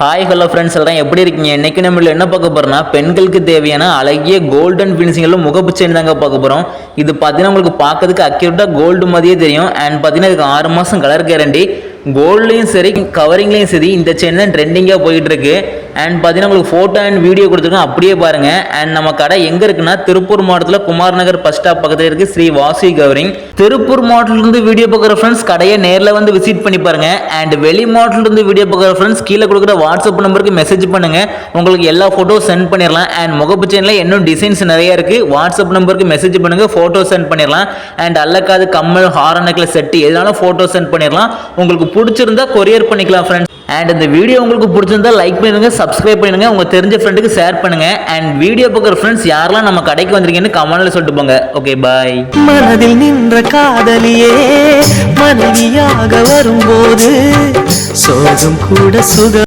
Hi hello friends எல்லாம் எப்படி இருக்கீங்க? இன்னைக்கு நம்ம என்ன பார்க்க போறோம்னா பெண்களுக்கு தேவையான அழகிய கோல்டன் ஃபினிஷிங்ல முகப்பு செயின் தாங்க பார்க்க போறோம். இது பார்த்தீங்கன்னா உங்களுக்கு பார்க்கறதுக்கு அக்யூரேட்டா கோல்டு மாதிரியே தெரியும். அண்ட் பார்த்தீங்கன்னா இதுக்கு 6 மாதம் கலர் கேரண்டி. கோல்ட்லையும் சரி கவரிங்லையும் சரி இந்த செயின் தான் ட்ரெண்டிங்காக போயிட்டு இருக்கு. அண்ட் பார்த்தீங்கன்னா உங்களுக்கு ஃபோட்டோ அண்ட் வீடியோ கொடுத்துருக்கோம், அப்படியே பாருங்க. அண்ட் நம்ம கடை எங்கே இருக்குன்னா திருப்பூர் மாவட்டத்தில் குமார் நகர் பஸ் ஸ்டாப் பக்கத்தில் இருக்கு ஸ்ரீ வாசி கவரிங். திருப்பூர் மாவட்டத்திலிருந்து வீடியோ பார்க்குற ஃப்ரெண்ட்ஸ் கடையை நேரில் வந்து விசிட் பண்ணி பாருங்க. அண்ட் வெளி மாவட்டத்திலிருந்து வீடியோ பார்க்குற ஃப்ரெண்ட்ஸ் கீழே கொடுக்குற வாட்ஸ்அப் நம்பருக்கு மெசேஜ் பண்ணுங்க, உங்களுக்கு எல்லா ஃபோட்டோ சென்ட் பண்ணிடலாம். அண்ட் முகப்பு செயின்ல இன்னும் டிசைன்ஸ் நிறைய இருக்கு, வாட்ஸ்அப் நம்பருக்கு மெசேஜ் பண்ணுங்க, ஃபோட்டோ சென்ட் பண்ணிடலாம். அண்ட் அல்லக்காது கம்மல் ஹாரம் நெக்லஸ் செட் எதனாலும் ஃபோட்டோ சென்ட் பண்ணிடலாம். உங்களுக்கு பிடிச்சிருந்தா கொரியர் பண்ணிக்கலாம் ஃப்ரெண்ட்ஸ். அண்ட் இந்த வீடியோ உங்களுக்கு பிடிச்சிருந்தா லைக் பண்ணுங்க, சப்ஸ்கிரைப் பண்ணுங்க, உங்க தெரிஞ்ச ஃப்ரெண்டுக்கு ஷேர் பண்ணுங்க. அண்ட் வீடியோ பார்க்குற ஃப்ரெண்ட்ஸ் யாரெல்லாம் நம்ம கடைக்கு வந்திருக்கீங்கன்னு கமெண்ட்ல சொல்லிட்டு போங்க. Okay bye. மனதில் நின்ற காதலியே மனைவியாக வரும்போது சோகம் கூட சுகம்.